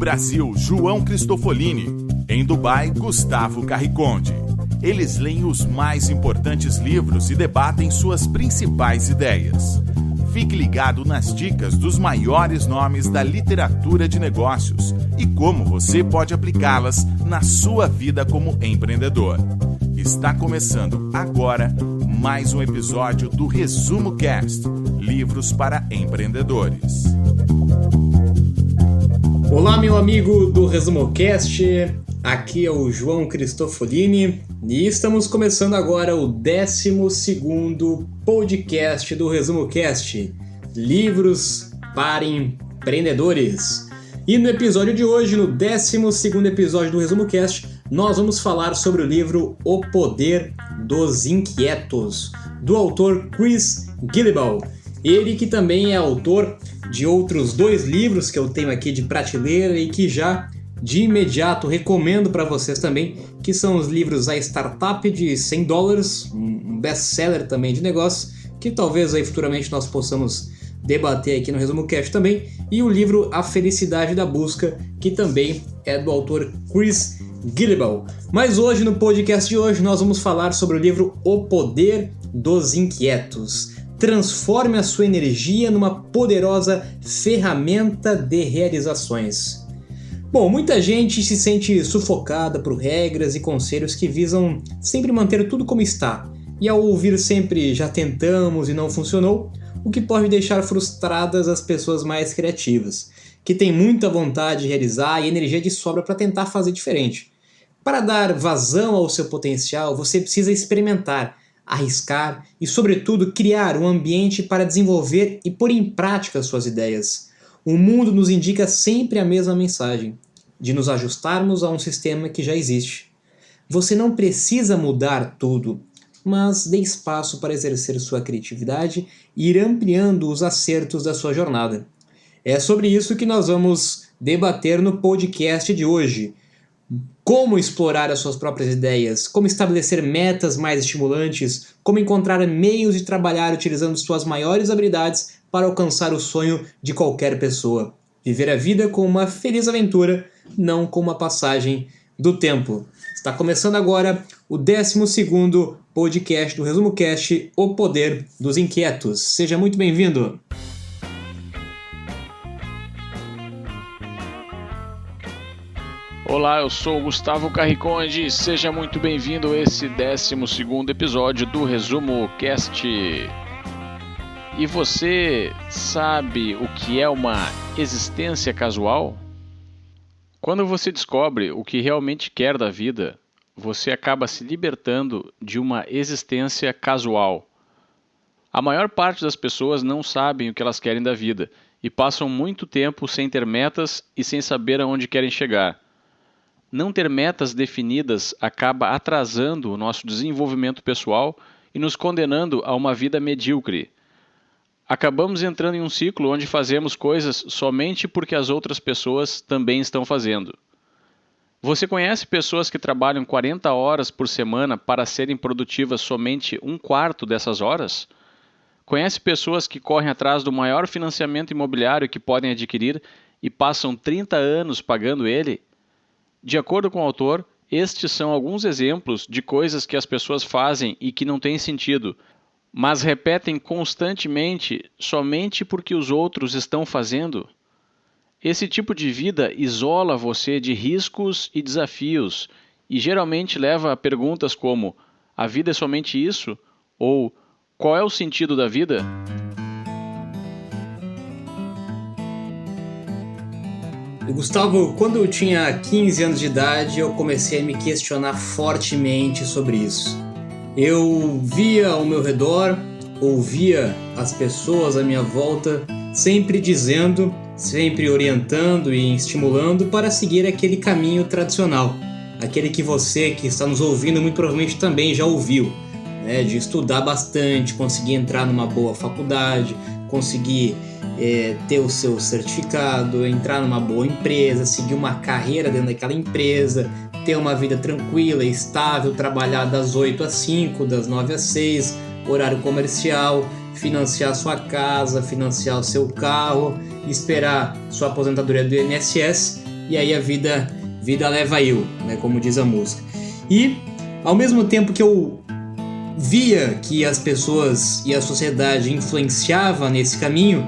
Brasil, João Cristofolini. Em Dubai, Gustavo Carriconde. Eles leem os mais importantes livros e debatem suas principais ideias. Fique ligado nas dicas dos maiores nomes da literatura de negócios e como você pode aplicá-las na sua vida como empreendedor. Está começando agora mais um episódio do Resumo Cast, livros para empreendedores. Olá, meu amigo do Resumo Cast, aqui é o João Cristofolini e estamos começando agora o 12º podcast do Resumo Cast, livros para empreendedores. E no episódio de hoje, no 12º episódio do Resumo Cast, nós vamos falar sobre o livro O Poder dos Inquietos, do autor Chris Guillebeau. Ele que também é autor de outros 2 livros que eu tenho aqui de prateleira e que já de imediato recomendo para vocês também, que são os livros A Startup de $100, um best-seller também de negócios, que talvez aí futuramente nós possamos debater aqui no Resumo Cast também, e o livro A Felicidade da Busca, que também é do autor Chris Guillebeau. Mas hoje, no podcast de hoje, nós vamos falar sobre o livro O Poder dos Inquietos. Transforme a sua energia numa poderosa ferramenta de realizações. Bom, muita gente se sente sufocada por regras e conselhos que visam sempre manter tudo como está, e ao ouvir sempre já tentamos e não funcionou, o que pode deixar frustradas as pessoas mais criativas, que têm muita vontade de realizar e energia de sobra para tentar fazer diferente. Para dar vazão ao seu potencial, você precisa experimentar, arriscar e, sobretudo, criar um ambiente para desenvolver e pôr em prática suas ideias. O mundo nos indica sempre a mesma mensagem, de nos ajustarmos a um sistema que já existe. Você não precisa mudar tudo, mas dê espaço para exercer sua criatividade e ir ampliando os acertos da sua jornada. É sobre isso que nós vamos debater no podcast de hoje. Como explorar as suas próprias ideias, como estabelecer metas mais estimulantes, como encontrar meios de trabalhar utilizando suas maiores habilidades para alcançar o sonho de qualquer pessoa. Viver a vida como uma feliz aventura, não como uma passagem do tempo. Está começando agora o 12º podcast do Resumo Cast, O Poder dos Inquietos. Seja muito bem-vindo! Olá, eu sou o Gustavo Carriconde, seja muito bem-vindo a esse 12º episódio do Resumo Cast. E você sabe o que é uma existência casual? Quando você descobre o que realmente quer da vida, você acaba se libertando de uma existência casual. A maior parte das pessoas não sabem o que elas querem da vida e passam muito tempo sem ter metas e sem saber aonde querem chegar. Não ter metas definidas acaba atrasando o nosso desenvolvimento pessoal e nos condenando a uma vida medíocre. Acabamos entrando em um ciclo onde fazemos coisas somente porque as outras pessoas também estão fazendo. Você conhece pessoas que trabalham 40 horas por semana para serem produtivas somente 1/4 dessas horas? Conhece pessoas que correm atrás do maior financiamento imobiliário que podem adquirir e passam 30 anos pagando ele? De acordo com o autor, estes são alguns exemplos de coisas que as pessoas fazem e que não têm sentido, mas repetem constantemente somente porque os outros estão fazendo. Esse tipo de vida isola você de riscos e desafios e geralmente leva a perguntas como: a vida é somente isso? Ou qual é o sentido da vida? Gustavo, quando eu tinha 15 anos de idade, eu comecei a me questionar fortemente sobre isso. Eu via ao meu redor, ouvia as pessoas à minha volta, sempre dizendo, sempre orientando e estimulando para seguir aquele caminho tradicional. Aquele que você que está nos ouvindo muito provavelmente também já ouviu, né? De estudar bastante, conseguir entrar numa boa faculdade, conseguir ter o seu certificado, entrar numa boa empresa, seguir uma carreira dentro daquela empresa, ter uma vida tranquila, estável, trabalhar das 8 às 5, das 9 às 6, horário comercial, financiar sua casa, financiar o seu carro, esperar sua aposentadoria do INSS e aí a vida leva eu, né, como diz a música. E ao mesmo tempo que eu via que as pessoas e a sociedade influenciavam nesse caminho,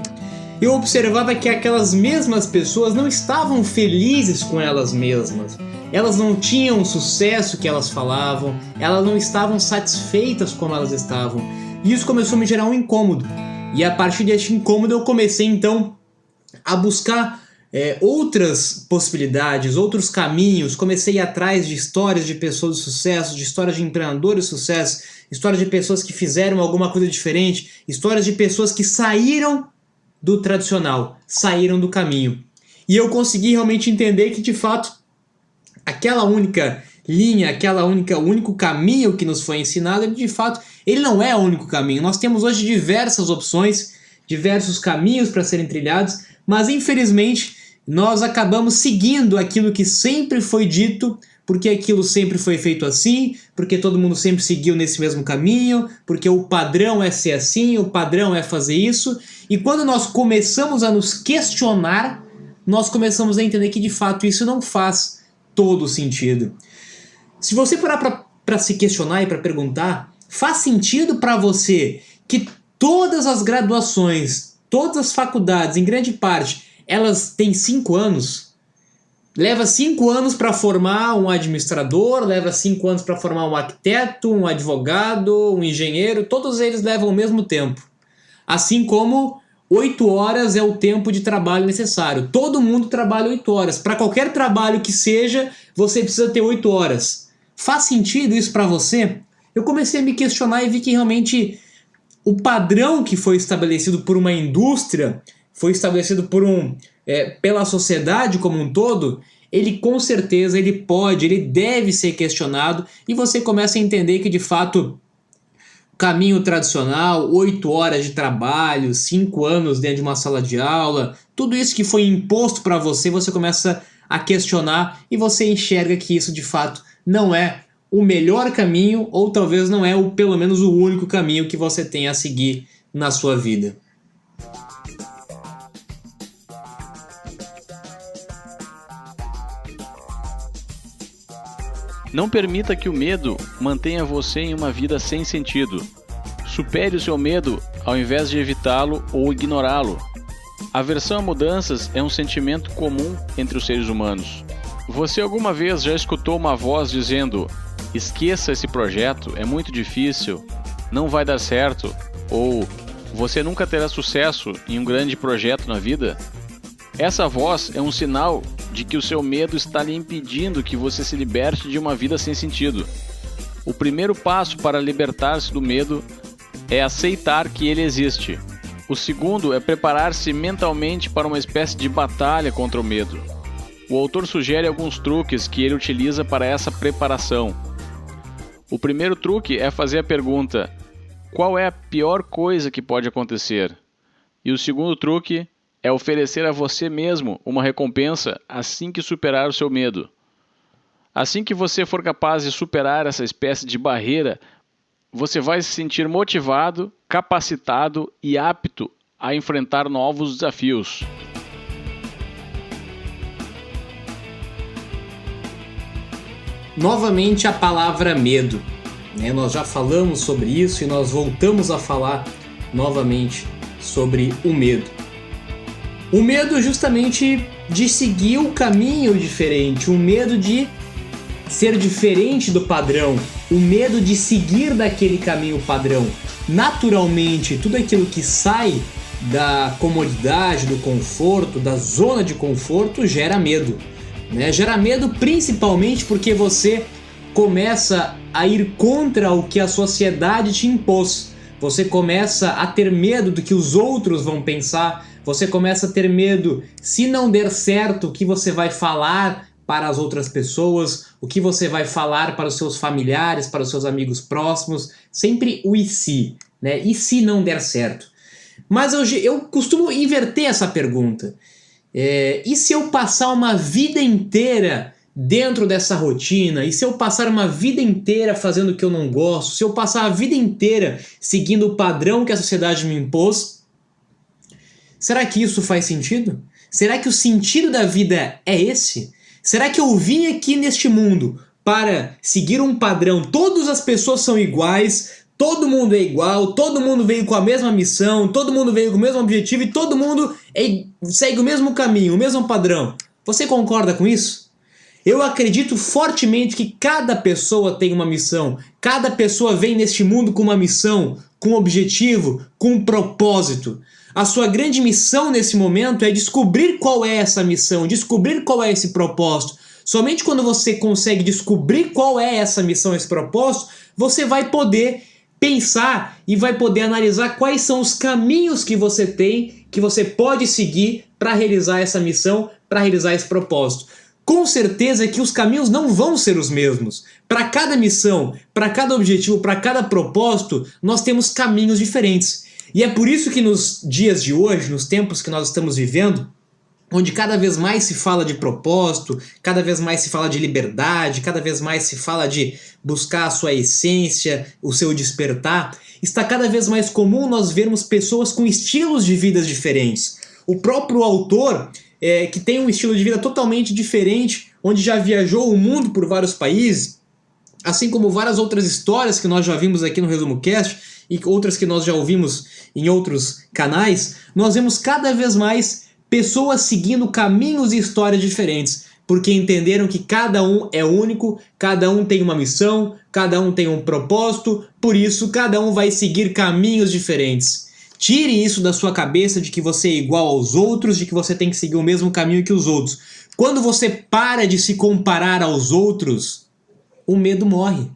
eu observava que aquelas mesmas pessoas não estavam felizes com elas mesmas. Elas não tinham o sucesso que elas falavam, elas não estavam satisfeitas como elas estavam. E isso começou a me gerar um incômodo. E a partir deste incômodo eu comecei então a buscar outras possibilidades, outros caminhos. Comecei a ir atrás de histórias de pessoas de sucesso, de histórias de empreendedores de sucesso, histórias de pessoas que fizeram alguma coisa diferente, histórias de pessoas que saíram do tradicional, saíram do caminho. E eu consegui realmente entender que de fato aquela única linha, o único caminho que nos foi ensinado, de fato, ele não é o único caminho. Nós temos hoje diversas opções, diversos caminhos para serem trilhados, mas infelizmente nós acabamos seguindo aquilo que sempre foi dito, porque aquilo sempre foi feito assim, porque todo mundo sempre seguiu nesse mesmo caminho, porque o padrão é ser assim, o padrão é fazer isso. E quando nós começamos a nos questionar, nós começamos a entender que de fato isso não faz todo sentido. Se você parar para se questionar e para perguntar, faz sentido para você que todas as graduações, todas as faculdades, em grande parte, elas têm 5 anos? Leva 5 anos para formar um administrador, leva 5 anos para formar um arquiteto, um advogado, um engenheiro, todos eles levam o mesmo tempo. Assim como 8 horas é o tempo de trabalho necessário. Todo mundo trabalha 8 horas. Para qualquer trabalho que seja, você precisa ter 8 horas. Faz sentido isso para você? Eu comecei a me questionar e vi que realmente o padrão que foi estabelecido por uma indústria, foi estabelecido pela sociedade como um todo, ele com certeza ele deve ser questionado, e você começa a entender que de fato caminho tradicional, 8 horas de trabalho, 5 anos dentro de uma sala de aula, tudo isso que foi imposto para você, você começa a questionar e você enxerga que isso de fato não é o melhor caminho, ou talvez não é pelo menos o único caminho que você tem a seguir na sua vida. Não permita que o medo mantenha você em uma vida sem sentido. Supere o seu medo ao invés de evitá-lo ou ignorá-lo. Aversão a mudanças é um sentimento comum entre os seres humanos. Você alguma vez já escutou uma voz dizendo: esqueça esse projeto, é muito difícil, não vai dar certo, ou você nunca terá sucesso em um grande projeto na vida? Essa voz é um sinal de que o seu medo está lhe impedindo que você se liberte de uma vida sem sentido. O primeiro passo para libertar-se do medo é aceitar que ele existe. O segundo é preparar-se mentalmente para uma espécie de batalha contra o medo. O autor sugere alguns truques que ele utiliza para essa preparação. O primeiro truque é fazer a pergunta: qual é a pior coisa que pode acontecer? E o segundo truque é oferecer a você mesmo uma recompensa assim que superar o seu medo. Assim que você for capaz de superar essa espécie de barreira, você vai se sentir motivado, capacitado e apto a enfrentar novos desafios. Novamente a palavra medo. Nós já falamos sobre isso e nós voltamos a falar novamente sobre o medo. O medo justamente de seguir um caminho diferente, o medo de ser diferente do padrão, o medo de seguir daquele caminho padrão. Naturalmente, tudo aquilo que sai da comodidade, do conforto, da zona de conforto, gera medo. Gera medo principalmente porque você começa a ir contra o que a sociedade te impôs. Você começa a ter medo do que os outros vão pensar. Você começa a ter medo, se não der certo, o que você vai falar para as outras pessoas, o que você vai falar para os seus familiares, para os seus amigos próximos. Sempre o e se, E se não der certo? Mas eu costumo inverter essa pergunta. E se eu passar uma vida inteira dentro dessa rotina? E se eu passar uma vida inteira fazendo o que eu não gosto? Se eu passar a vida inteira seguindo o padrão que a sociedade me impôs? Será que isso faz sentido? Será que o sentido da vida é esse? Será que eu vim aqui neste mundo para seguir um padrão? Todas as pessoas são iguais, todo mundo é igual, todo mundo veio com a mesma missão, todo mundo veio com o mesmo objetivo e todo mundo segue o mesmo caminho, o mesmo padrão. Você concorda com isso? Eu acredito fortemente que cada pessoa tem uma missão, cada pessoa vem neste mundo com uma missão, com um objetivo, com um propósito. A sua grande missão nesse momento é descobrir qual é essa missão, descobrir qual é esse propósito. Somente quando você consegue descobrir qual é essa missão, esse propósito, você vai poder pensar e vai poder analisar quais são os caminhos que você tem, que você pode seguir para realizar essa missão, para realizar esse propósito. Com certeza que os caminhos não vão ser os mesmos. Para cada missão, para cada objetivo, para cada propósito, nós temos caminhos diferentes. E é por isso que nos dias de hoje, nos tempos que nós estamos vivendo, onde cada vez mais se fala de propósito, cada vez mais se fala de liberdade, cada vez mais se fala de buscar a sua essência, o seu despertar, está cada vez mais comum nós vermos pessoas com estilos de vidas diferentes. O próprio autor, que tem um estilo de vida totalmente diferente, onde já viajou o mundo por vários países, assim como várias outras histórias que nós já vimos aqui no Resumo Cast e outras que nós já ouvimos em outros canais, nós vemos cada vez mais pessoas seguindo caminhos e histórias diferentes, porque entenderam que cada um é único, cada um tem uma missão, cada um tem um propósito, por isso cada um vai seguir caminhos diferentes. Tire isso da sua cabeça de que você é igual aos outros, de que você tem que seguir o mesmo caminho que os outros. Quando você para de se comparar aos outros, o medo morre,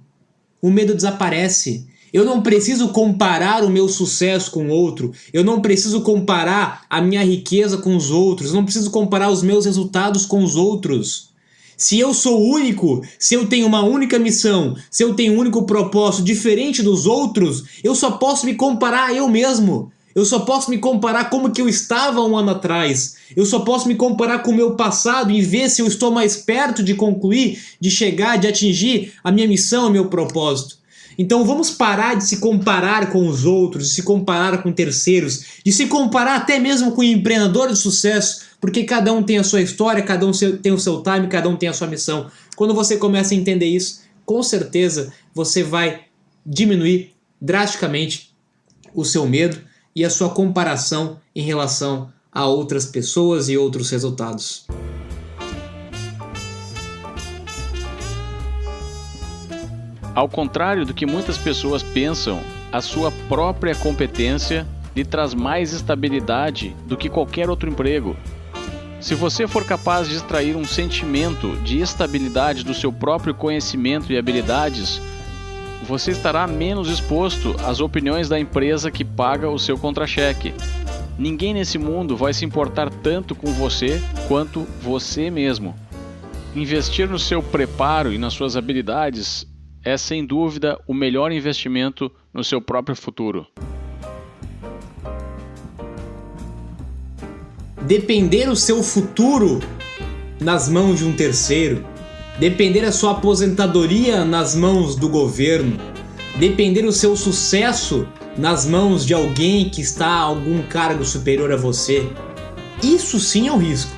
o medo desaparece. Eu não preciso comparar o meu sucesso com o outro, eu não preciso comparar a minha riqueza com os outros, eu não preciso comparar os meus resultados com os outros. Se eu sou único, se eu tenho uma única missão, se eu tenho um único propósito diferente dos outros, eu só posso me comparar a eu mesmo. Eu só posso me comparar como que eu estava um ano atrás. Eu só posso me comparar com o meu passado e ver se eu estou mais perto de concluir, de chegar, de atingir a minha missão, o meu propósito. Então vamos parar de se comparar com os outros, de se comparar com terceiros, de se comparar até mesmo com empreendedores de sucesso, porque cada um tem a sua história, cada um tem o seu time, cada um tem a sua missão. Quando você começa a entender isso, com certeza você vai diminuir drasticamente o seu medo e a sua comparação em relação a outras pessoas e outros resultados. Ao contrário do que muitas pessoas pensam, a sua própria competência lhe traz mais estabilidade do que qualquer outro emprego. Se você for capaz de extrair um sentimento de estabilidade do seu próprio conhecimento e habilidades, você estará menos exposto às opiniões da empresa que paga o seu contra-cheque. Ninguém nesse mundo vai se importar tanto com você quanto você mesmo. Investir no seu preparo e nas suas habilidades é, sem dúvida, o melhor investimento no seu próprio futuro. Depender o seu futuro nas mãos de um terceiro, depender a sua aposentadoria nas mãos do governo, depender o seu sucesso nas mãos de alguém que está a algum cargo superior a você, isso sim é um risco.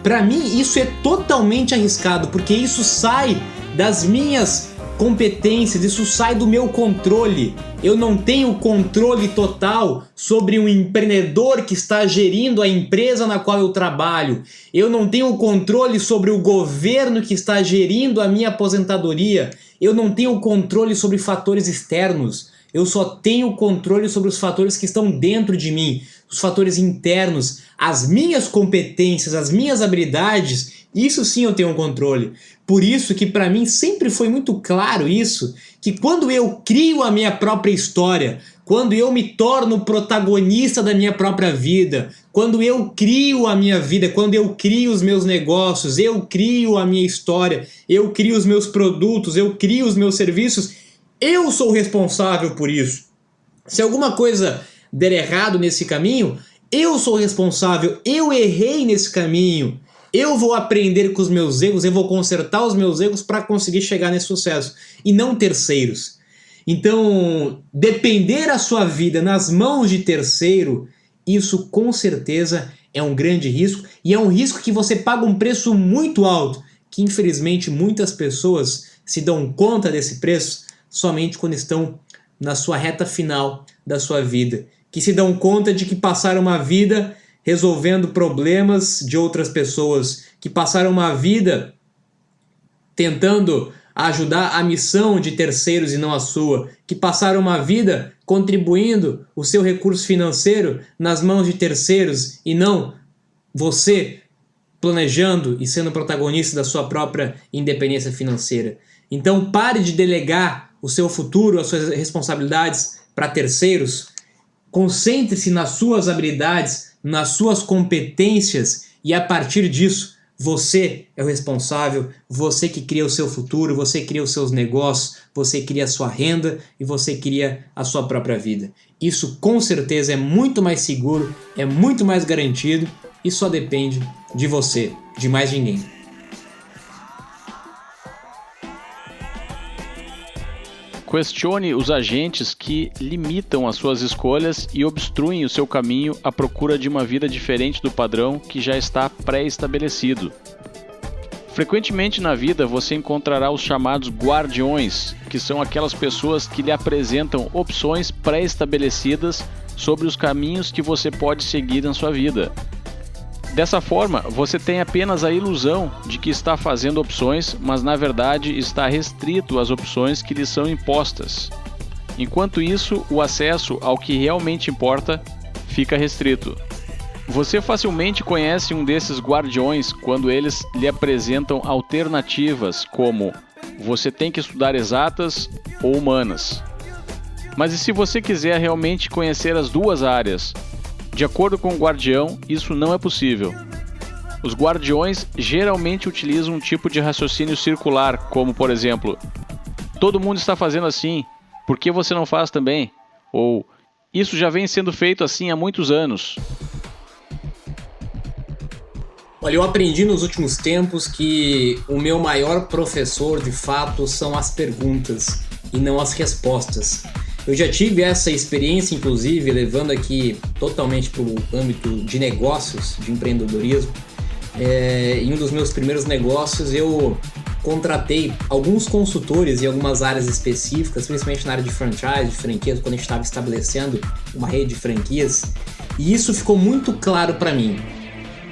Para mim, isso é totalmente arriscado, porque isso sai das minhas competências, isso sai do meu controle. Eu não tenho controle total sobre um empreendedor que está gerindo a empresa na qual eu trabalho. Eu não tenho controle sobre o governo que está gerindo a minha aposentadoria. Eu não tenho controle sobre fatores externos. Eu só tenho controle sobre os fatores que estão dentro de mim, os fatores internos, as minhas competências, as minhas habilidades. Isso sim eu tenho um controle. Por isso que para mim sempre foi muito claro isso, que quando eu crio a minha própria história, quando eu me torno protagonista da minha própria vida, quando eu crio a minha vida, quando eu crio os meus negócios, eu crio a minha história, eu crio os meus produtos, eu crio os meus serviços, eu sou o responsável por isso. Se alguma coisa der errado nesse caminho, eu sou o responsável, eu errei nesse caminho. Eu vou aprender com os meus erros, eu vou consertar os meus erros para conseguir chegar nesse sucesso, e não terceiros. Então, depender a sua vida nas mãos de terceiro, isso com certeza é um grande risco, e é um risco que você paga um preço muito alto, que infelizmente muitas pessoas se dão conta desse preço somente quando estão na sua reta final da sua vida, que se dão conta de que passaram uma vida resolvendo problemas de outras pessoas, que passaram uma vida tentando ajudar a missão de terceiros e não a sua, que passaram uma vida contribuindo o seu recurso financeiro nas mãos de terceiros e não você planejando e sendo protagonista da sua própria independência financeira. Então pare de delegar o seu futuro, as suas responsabilidades para terceiros. Concentre-se nas suas habilidades, nas suas competências e a partir disso você é o responsável, você que cria o seu futuro, você cria os seus negócios, você cria a sua renda e você cria a sua própria vida. Isso com certeza é muito mais seguro, é muito mais garantido e só depende de você, de mais ninguém. Questione os agentes que limitam as suas escolhas e obstruem o seu caminho à procura de uma vida diferente do padrão que já está pré-estabelecido. Frequentemente na vida você encontrará os chamados guardiões, que são aquelas pessoas que lhe apresentam opções pré-estabelecidas sobre os caminhos que você pode seguir na sua vida. Dessa forma, você tem apenas a ilusão de que está fazendo opções, mas na verdade está restrito às opções que lhe são impostas. Enquanto isso, o acesso ao que realmente importa fica restrito. Você facilmente conhece um desses guardiões quando eles lhe apresentam alternativas como você tem que estudar exatas ou humanas. Mas e se você quiser realmente conhecer as duas áreas? De acordo com o guardião, isso não é possível. Os guardiões geralmente utilizam um tipo de raciocínio circular, como por exemplo, todo mundo está fazendo assim, por que você não faz também? Ou, isso já vem sendo feito assim há muitos anos. Olha, eu aprendi nos últimos tempos que o meu maior professor de fato são as perguntas e não as respostas. Eu já tive essa experiência, inclusive, levando aqui totalmente para o âmbito de negócios, de empreendedorismo. Em um dos meus primeiros negócios, eu contratei alguns consultores em algumas áreas específicas, principalmente na área de franchise, de franquias, quando a gente estava estabelecendo uma rede de franquias. E isso ficou muito claro para mim.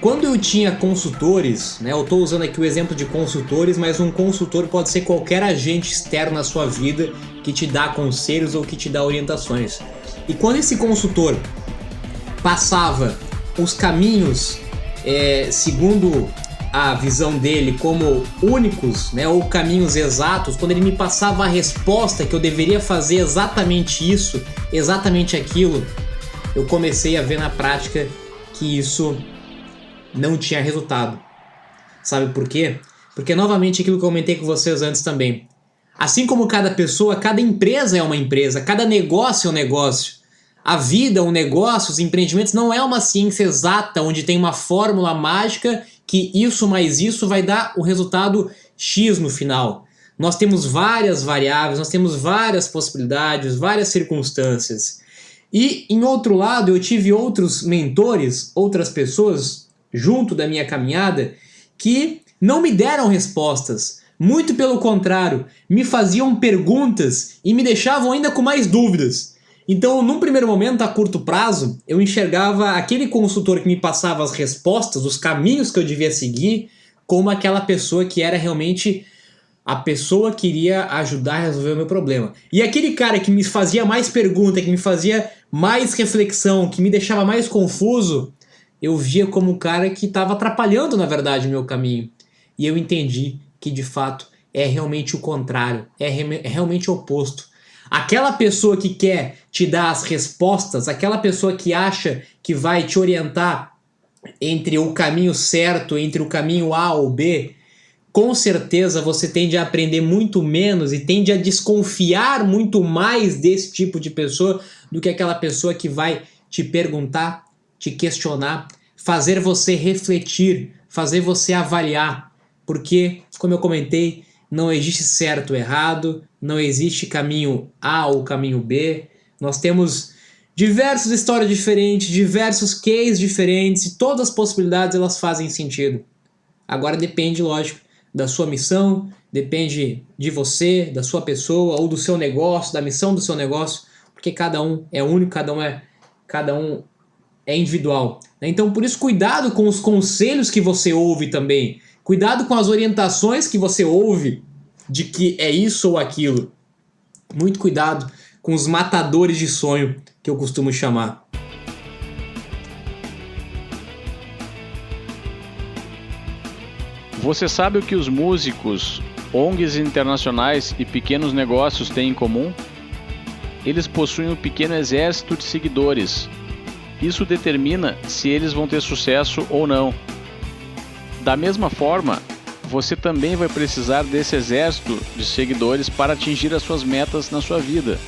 Quando eu tinha consultores, né, eu estou usando aqui o exemplo de consultores, mas um consultor pode ser qualquer agente externo na sua vida que te dá conselhos ou que te dá orientações. E quando esse consultor passava os caminhos segundo a visão dele como únicos, né, ou caminhos exatos, quando ele me passava a resposta que eu deveria fazer exatamente isso, exatamente aquilo, eu comecei a ver na prática que isso não tinha resultado. Sabe por quê? Porque novamente aquilo que eu comentei com vocês antes também. Assim como cada pessoa, cada empresa é uma empresa, cada negócio é um negócio. A vida, o negócio, os empreendimentos não é uma ciência exata onde tem uma fórmula mágica que isso mais isso vai dar o resultado X no final. Nós temos várias variáveis, nós temos várias possibilidades, várias circunstâncias. E em outro lado eu tive outros mentores, outras pessoas junto da minha caminhada que não me deram respostas, muito pelo contrário, me faziam perguntas e me deixavam ainda com mais dúvidas. Então, num primeiro momento, a curto prazo, eu enxergava aquele consultor que me passava as respostas, os caminhos que eu devia seguir, como aquela pessoa que era realmente a pessoa que iria ajudar a resolver o meu problema. E aquele cara que me fazia mais pergunta, que me fazia mais reflexão, que me deixava mais confuso, eu via como um cara que estava atrapalhando, na verdade, o meu caminho. E eu entendi que, de fato, é realmente o contrário, é realmente o oposto. Aquela pessoa que quer te dar as respostas, aquela pessoa que acha que vai te orientar entre o caminho certo, entre o caminho A ou B, com certeza você tende a aprender muito menos e tende a desconfiar muito mais desse tipo de pessoa do que aquela pessoa que vai te perguntar, te questionar, fazer você refletir, fazer você avaliar. Porque, como eu comentei, não existe certo ou errado, não existe caminho A ou caminho B. Nós temos diversas histórias diferentes, diversos cases diferentes e todas as possibilidades elas fazem sentido. Agora depende, lógico, da sua missão, depende de você, da sua pessoa ou do seu negócio, da missão do seu negócio, porque cada um é único, cada um é individual. Então, por isso, cuidado com os conselhos que você ouve também. Cuidado com as orientações que você ouve de que é isso ou aquilo. Muito cuidado com os matadores de sonho, que eu costumo chamar. Você sabe o que os músicos, ONGs internacionais e pequenos negócios têm em comum? Eles possuem um pequeno exército de seguidores. Isso determina se eles vão ter sucesso ou não. Da mesma forma, você também vai precisar desse exército de seguidores para atingir as suas metas na sua vida.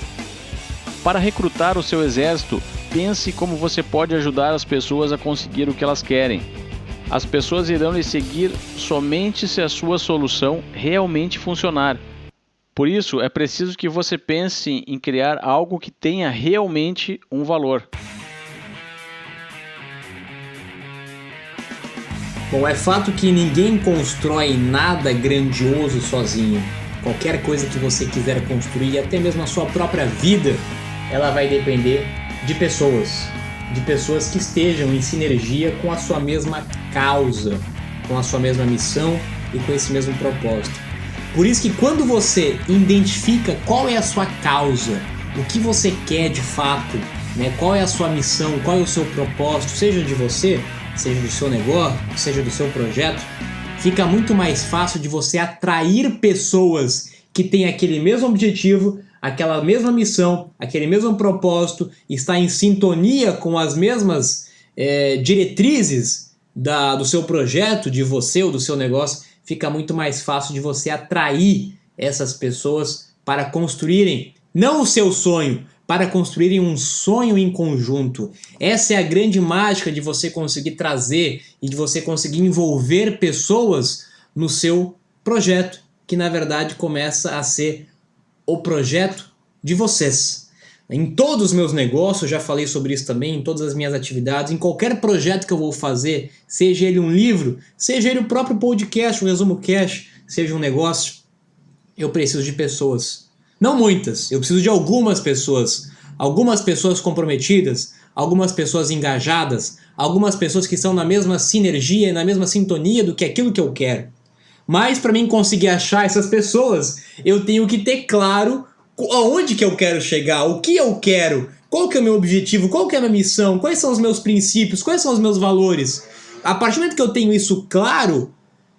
Para recrutar o seu exército, pense como você pode ajudar as pessoas a conseguir o que elas querem. As pessoas irão lhe seguir somente se a sua solução realmente funcionar. Por isso, é preciso que você pense em criar algo que tenha realmente um valor. Bom, é fato que ninguém constrói nada grandioso sozinho. Qualquer coisa que você quiser construir, até mesmo a sua própria vida, ela vai depender de pessoas que estejam em sinergia com a sua mesma causa, com a sua mesma missão e com esse mesmo propósito. Por isso que quando você identifica qual é a sua causa, o que você quer de fato, né, qual é a sua missão, qual é o seu propósito, seja de você, seja do seu negócio, seja do seu projeto, fica muito mais fácil de você atrair pessoas que têm aquele mesmo objetivo, aquela mesma missão, aquele mesmo propósito, está em sintonia com as mesmas diretrizes do seu projeto, de você ou do seu negócio. Fica muito mais fácil de você atrair essas pessoas para construírem, não o seu sonho, para construírem um sonho em conjunto. Essa é a grande mágica de você conseguir trazer e de você conseguir envolver pessoas no seu projeto, que na verdade começa a ser o projeto de vocês. Em todos os meus negócios, já falei sobre isso também, em todas as minhas atividades, em qualquer projeto que eu vou fazer, seja ele um livro, seja ele o próprio podcast, o Resumo Cash, seja um negócio, eu preciso de pessoas. Não muitas, eu preciso de algumas pessoas comprometidas, algumas pessoas engajadas, algumas pessoas que estão na mesma sinergia e na mesma sintonia do que aquilo que eu quero. Mas para mim conseguir achar essas pessoas, eu tenho que ter claro aonde que eu quero chegar, o que eu quero, qual que é o meu objetivo, qual que é a minha missão, quais são os meus princípios, quais são os meus valores. A partir do momento que eu tenho isso claro,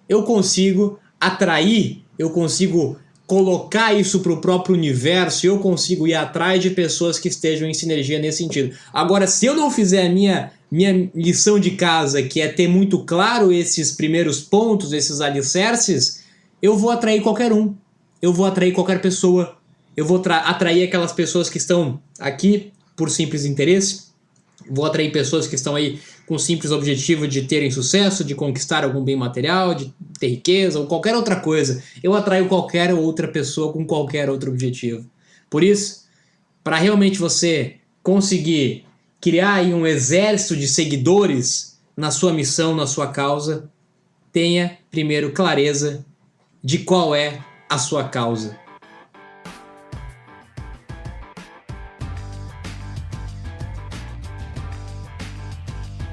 eu consigo atrair, eu consigo colocar isso para o próprio universo, eu consigo ir atrás de pessoas que estejam em sinergia nesse sentido. Agora, se eu não fizer a minha lição de casa, que é ter muito claro esses primeiros pontos, esses alicerces, eu vou atrair qualquer um, eu vou atrair qualquer pessoa, eu vou atrair aquelas pessoas que estão aqui por simples interesse, vou atrair pessoas que estão aí com simples objetivo de terem sucesso, de conquistar algum bem material, de ter riqueza ou qualquer outra coisa. Eu atraio qualquer outra pessoa com qualquer outro objetivo. Por isso, para realmente você conseguir criar aí um exército de seguidores na sua missão, na sua causa, tenha primeiro clareza de qual é a sua causa.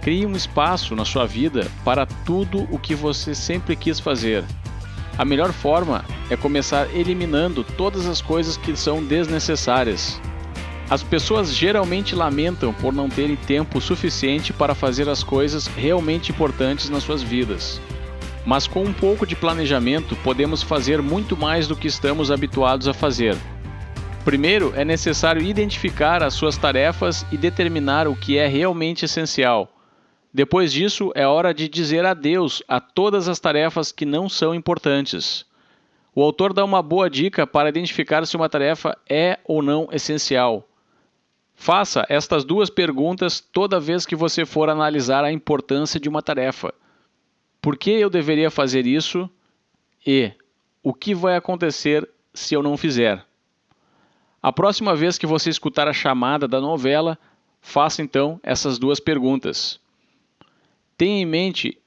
Crie um espaço na sua vida para tudo o que você sempre quis fazer. A melhor forma é começar eliminando todas as coisas que são desnecessárias. As pessoas geralmente lamentam por não terem tempo suficiente para fazer as coisas realmente importantes nas suas vidas. Mas com um pouco de planejamento podemos fazer muito mais do que estamos habituados a fazer. Primeiro, é necessário identificar as suas tarefas e determinar o que é realmente essencial. Depois disso, é hora de dizer adeus a todas as tarefas que não são importantes. O autor dá uma boa dica para identificar se uma tarefa é ou não essencial. Faça estas duas perguntas toda vez que você for analisar a importância de uma tarefa. Por que eu deveria fazer isso? E o que vai acontecer se eu não fizer? A próxima vez que você escutar a chamada da novela, faça então essas duas perguntas. Tenha em mente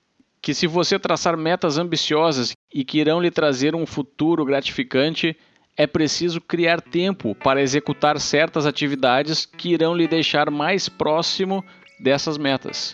que se você traçar metas ambiciosas e que irão lhe trazer um futuro gratificante, é preciso criar tempo para executar certas atividades que irão lhe deixar mais próximo dessas metas.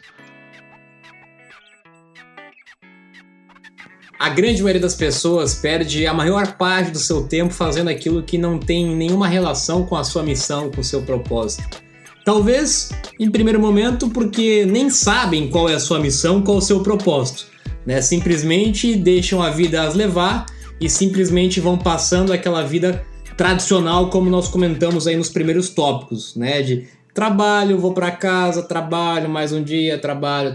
A grande maioria das pessoas perde a maior parte do seu tempo fazendo aquilo que não tem nenhuma relação com a sua missão, com o seu propósito. Talvez, em primeiro momento, porque nem sabem qual é a sua missão, qual é o seu propósito, né? Simplesmente deixam a vida as levar e simplesmente vão passando aquela vida tradicional, como nós comentamos aí nos primeiros tópicos, né? De trabalho, vou para casa, trabalho, mais um dia, trabalho,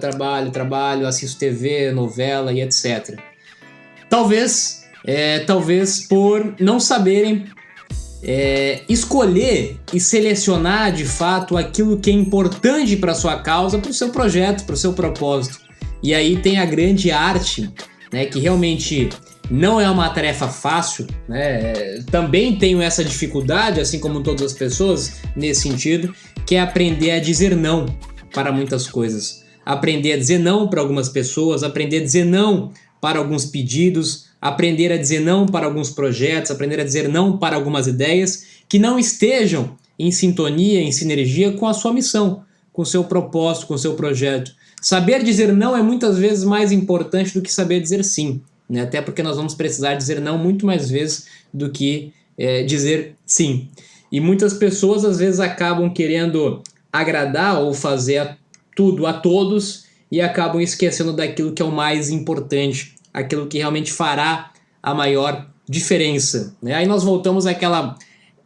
assisto TV, novela e etc. Talvez por não saberem escolher e selecionar de fato aquilo que é importante para a sua causa, para o seu projeto, para o seu propósito. E aí tem a grande arte, né, que realmente não é uma tarefa fácil, né? Também tenho essa dificuldade, assim como todas as pessoas, nesse sentido, que é aprender a dizer não para muitas coisas. Aprender a dizer não para algumas pessoas, aprender a dizer não para alguns pedidos, aprender a dizer não para alguns projetos, aprender a dizer não para algumas ideias que não estejam em sintonia, em sinergia com a sua missão, com o seu propósito, com o seu projeto. Saber dizer não é muitas vezes mais importante do que saber dizer sim, né? Até porque nós vamos precisar dizer não muito mais vezes do que dizer sim. E muitas pessoas às vezes acabam querendo agradar ou fazer tudo a todos e acabam esquecendo daquilo que é o mais importante, aquilo que realmente fará a maior diferença, né? Aí nós voltamos àquela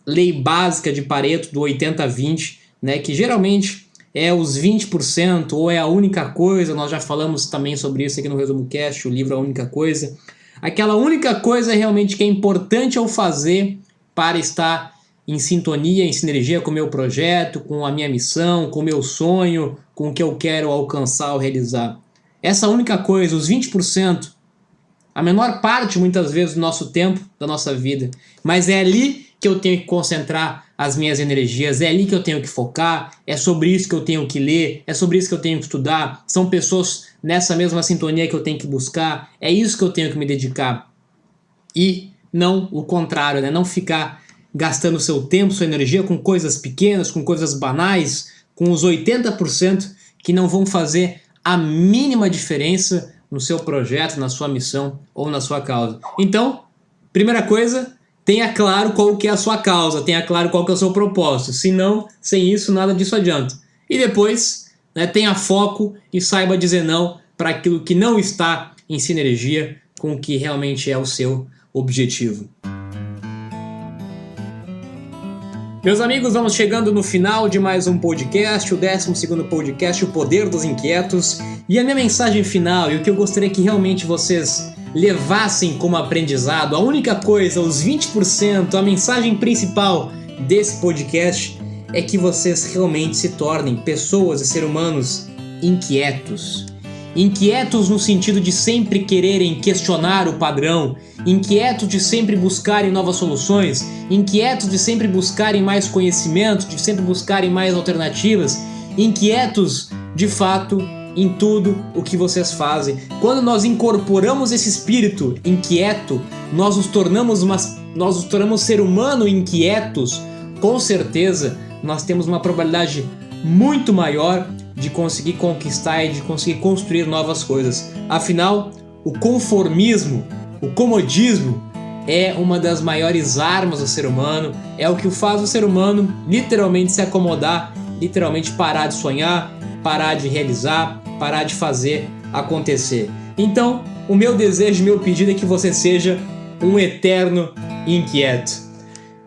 lei básica de Pareto do 80-20, né? Que geralmente é os 20% ou é a única coisa. Nós já falamos também sobre isso aqui no Resumo Cast, o livro A Única Coisa. Aquela única coisa realmente que é importante eu fazer para estar em sintonia, em sinergia com o meu projeto, com a minha missão, com o meu sonho, com o que eu quero alcançar ou realizar. Essa única coisa, os 20%, a menor parte muitas vezes do nosso tempo, da nossa vida, mas é ali que eu tenho que concentrar as minhas energias, é ali que eu tenho que focar, é sobre isso que eu tenho que ler, é sobre isso que eu tenho que estudar, são pessoas nessa mesma sintonia que eu tenho que buscar, é isso que eu tenho que me dedicar. E não o contrário, né? Não ficar gastando seu tempo, sua energia com coisas pequenas, com coisas banais, com os 80% que não vão fazer a mínima diferença no seu projeto, na sua missão ou na sua causa. Então, primeira coisa, tenha claro qual que é a sua causa, tenha claro qual que é o seu propósito. Senão, sem isso, nada disso adianta. E depois, né, tenha foco e saiba dizer não para aquilo que não está em sinergia com o que realmente é o seu objetivo. Meus amigos, vamos chegando no final de mais um podcast, o 12º podcast, O Poder dos Inquietos. E a minha mensagem final, e o que eu gostaria que realmente vocês levassem como aprendizado, a única coisa, os 20%, a mensagem principal desse podcast é que vocês realmente se tornem pessoas e seres humanos inquietos. Inquietos no sentido de sempre quererem questionar o padrão, inquietos de sempre buscarem novas soluções, inquietos de sempre buscarem mais conhecimento, de sempre buscarem mais alternativas, inquietos de fato em tudo o que vocês fazem. Quando nós incorporamos esse espírito inquieto, nós nos tornamos ser humano inquietos, com certeza nós temos uma probabilidade muito maior de conseguir conquistar e de conseguir construir novas coisas. Afinal, o conformismo, o comodismo é uma das maiores armas do ser humano, é o que faz o ser humano literalmente se acomodar, literalmente parar de sonhar, parar de realizar, parar de fazer acontecer. Então, o meu desejo, meu pedido é que você seja um eterno inquieto.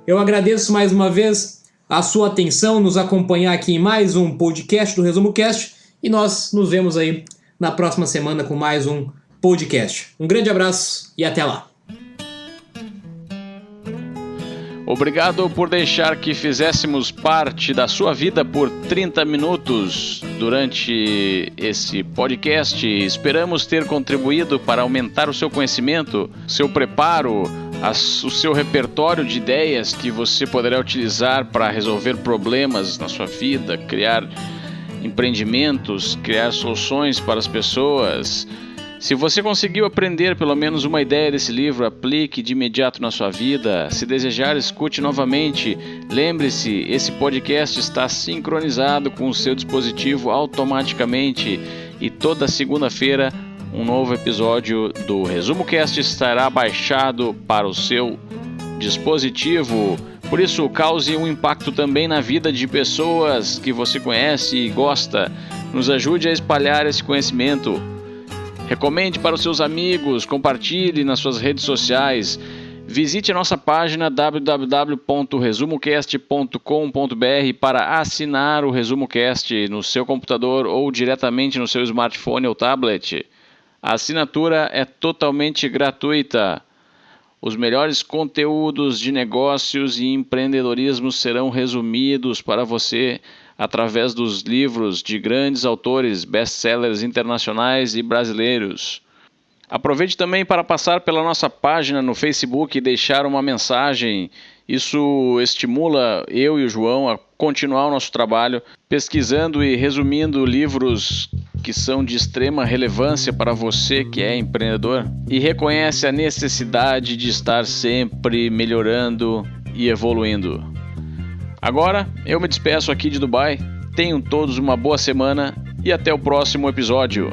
Eu agradeço mais uma vez a sua atenção, nos acompanhar aqui em mais um podcast do Resumo Cast, e nós nos vemos aí na próxima semana com mais um podcast. Um grande abraço e até lá. Obrigado por deixar que fizéssemos parte da sua vida por 30 minutos durante esse podcast. Esperamos ter contribuído para aumentar o seu conhecimento, seu preparo, o seu repertório de ideias que você poderá utilizar para resolver problemas na sua vida, criar empreendimentos, criar soluções para as pessoas, Se você conseguiu aprender pelo menos uma ideia desse livro, aplique de imediato na sua vida. Se desejar, escute novamente. Lembre-se, esse podcast está sincronizado com o seu dispositivo automaticamente e toda segunda-feira um novo episódio do Resumo Cast estará baixado para o seu dispositivo. Por isso, cause um impacto também na vida de pessoas que você conhece e gosta. Nos ajude a espalhar esse conhecimento. Recomende para os seus amigos, compartilhe nas suas redes sociais. Visite a nossa página www.resumocast.com.br para assinar o Resumo Cast no seu computador ou diretamente no seu smartphone ou tablet. A assinatura é totalmente gratuita. Os melhores conteúdos de negócios e empreendedorismo serão resumidos para você através dos livros de grandes autores, best-sellers internacionais e brasileiros. Aproveite também para passar pela nossa página no Facebook e deixar uma mensagem. Isso estimula eu e o João a continuar o nosso trabalho, pesquisando e resumindo livros que são de extrema relevância para você que é empreendedor e reconhece a necessidade de estar sempre melhorando e evoluindo. Agora, eu me despeço aqui de Dubai. Tenham todos uma boa semana e até o próximo episódio.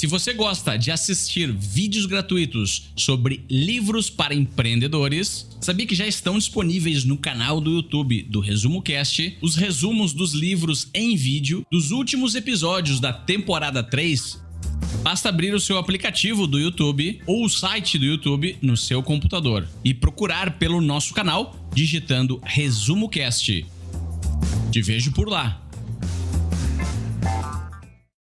Se você gosta de assistir vídeos gratuitos sobre livros para empreendedores, sabia que já estão disponíveis no canal do YouTube do Resumo Cast os resumos dos livros em vídeo dos últimos episódios da temporada 3? Basta abrir o seu aplicativo do YouTube ou o site do YouTube no seu computador e procurar pelo nosso canal digitando Resumo Cast. Te vejo por lá.